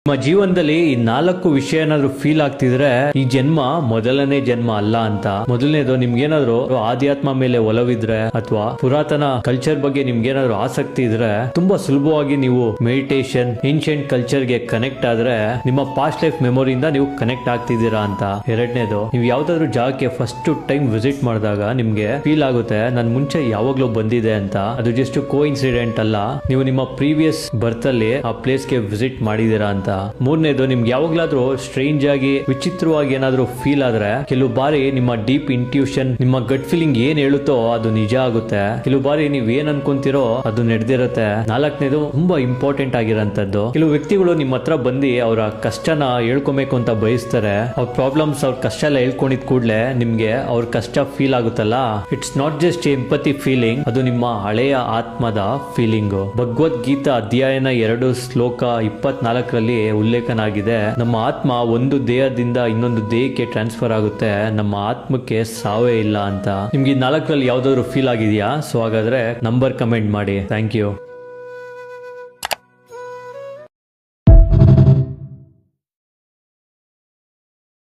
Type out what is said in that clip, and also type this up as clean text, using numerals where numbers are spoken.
ನಿಮ್ಮ ಜೀವನದಲ್ಲಿ ಈ 4 ವಿಷಯ ಏನಾದ್ರು ಫೀಲ್ ಆಗ್ತಿದ್ರೆ ಈ ಜನ್ಮ ಮೊದಲನೇ ಜನ್ಮ ಅಲ್ಲ ಅಂತ. ಮೊದಲನೇದು ನಿಮ್ಗೇನಾದ್ರು ಆಧ್ಯಾತ್ಮ ಮೇಲೆ ಒಲವಿದ್ರೆ ಅಥವಾ ಪುರಾತನ ಕಲ್ಚರ್ ಬಗ್ಗೆ ನಿಮ್ಗೇನಾದ್ರು ಆಸಕ್ತಿ ಇದ್ರೆ ತುಂಬಾ ಸುಲಭವಾಗಿ ನೀವು ಮೆಡಿಟೇಷನ್ ಏನ್ಷಿಯಂಟ್ ಕಲ್ಚರ್ ಗೆ ಕನೆಕ್ಟ್ ಆದ್ರೆ ನಿಮ್ಮ ಪಾಸ್ಟ್ ಲೈಫ್ ಮೆಮೊರಿಯಿಂದ ನೀವು ಕನೆಕ್ಟ್ ಆಗ್ತಿದ್ದೀರಾ ಅಂತ. ಎರಡನೇದು, ನೀವು ಯಾವ್ದಾದ್ರು ಜಾಗಕ್ಕೆ ಫಸ್ಟ್ ಟೈಮ್ ವಿಸಿಟ್ ಮಾಡಿದಾಗ ನಿಮ್ಗೆ ಫೀಲ್ ಆಗುತ್ತೆ ನನ್ ಮುಂಚೆ ಯಾವಾಗ್ಲೂ ಬಂದಿದೆ ಅಂತ. ಅದು ಜಸ್ಟ್ ಕೋ ಇನ್ಸಿಡೆಂಟ್ ಅಲ್ಲ, ನೀವು ನಿಮ್ಮ ಪ್ರೀವಿಯಸ್ ಬರ್ತ್ ಅಲ್ಲಿ ಆ ಪ್ಲೇಸ್ ಗೆ ವಿಸಿಟ್ ಮಾಡಿದೀರಾ ಅಂತ. ಮೂರನೇದು, ನಿಮ್ಗೆ ಯಾವಾಗ್ಲಾದ್ರೂ ಸ್ಟ್ರೇಂಜ್ ಆಗಿ ವಿಚಿತ್ರವಾಗಿ ಏನಾದ್ರೂ ಫೀಲ್ ಆದ್ರೆ ಕೆಲವು ಬಾರಿ ನಿಮ್ಮ ಡೀಪ್ ಇಂಟ್ಯೂಷನ್, ನಿಮ್ಮ ಗಟ್ ಫೀಲಿಂಗ್ ಏನ್ ಹೇಳುತ್ತೋ ಅದು ನಿಜ ಆಗುತ್ತೆ. ಕೆಲವು ಬಾರಿ ನೀವ್ ಏನ್ ಅನ್ಕೊಂತೀರೋ ಅದು ನಡೆದಿರುತ್ತೆ. ನಾಲ್ಕನೇದು, ತುಂಬಾ ಇಂಪಾರ್ಟೆಂಟ್ ಆಗಿರೋಂಥದ್ದು, ಕೆಲವು ವ್ಯಕ್ತಿಗಳು ನಿಮ್ಮ ಹತ್ರ ಬಂದು ಅವರ ಕಷ್ಟನ ಹೇಳ್ಕೊಬೇಕು ಅಂತ ಬಯಸ್ತಾರೆ. ಅವ್ರ ಪ್ರಾಬ್ಲಮ್ಸ್, ಅವ್ರ ಕಷ್ಟ ಎಲ್ಲ ಹೇಳ್ಕೊಂಡಿದ್ ಕೂಡ್ಲೆ ನಿಮ್ಗೆ ಅವ್ರ ಕಷ್ಟ ಫೀಲ್ ಆಗುತ್ತಲ್ಲ, it's not just empathy feeling, ಅದು ನಿಮ್ಮ ಹಳೆಯ ಆತ್ಮದ ಫೀಲಿಂಗ್. ಭಗವದ್ಗೀತಾ ಅಧ್ಯಾಯನ 2 ಶ್ಲೋಕ 24ರಲ್ಲಿ ಉಲ್ಲೇಖನ ಆಗಿದೆ, ನಮ್ಮ ಆತ್ಮ ಒಂದು ದೇಹದಿಂದ ಇನ್ನೊಂದು ದೇಹಕ್ಕೆ ಟ್ರಾನ್ಸ್ಫರ್ ಆಗುತ್ತೆ, ನಮ್ಮ ಆತ್ಮಕ್ಕೆ ಸಾವೇ ಇಲ್ಲ ಅಂತ. ನಿಮ್ಗೆ ಈ 4ರಲ್ಲಿ ಯಾವ್ದಾದ್ರು ಫೀಲ್ ಆಗಿದೆಯಾ? ಸೊ ಹಾಗಾದ್ರೆ ನಂಬರ್ ಕಮೆಂಟ್ ಮಾಡಿ. Thank you.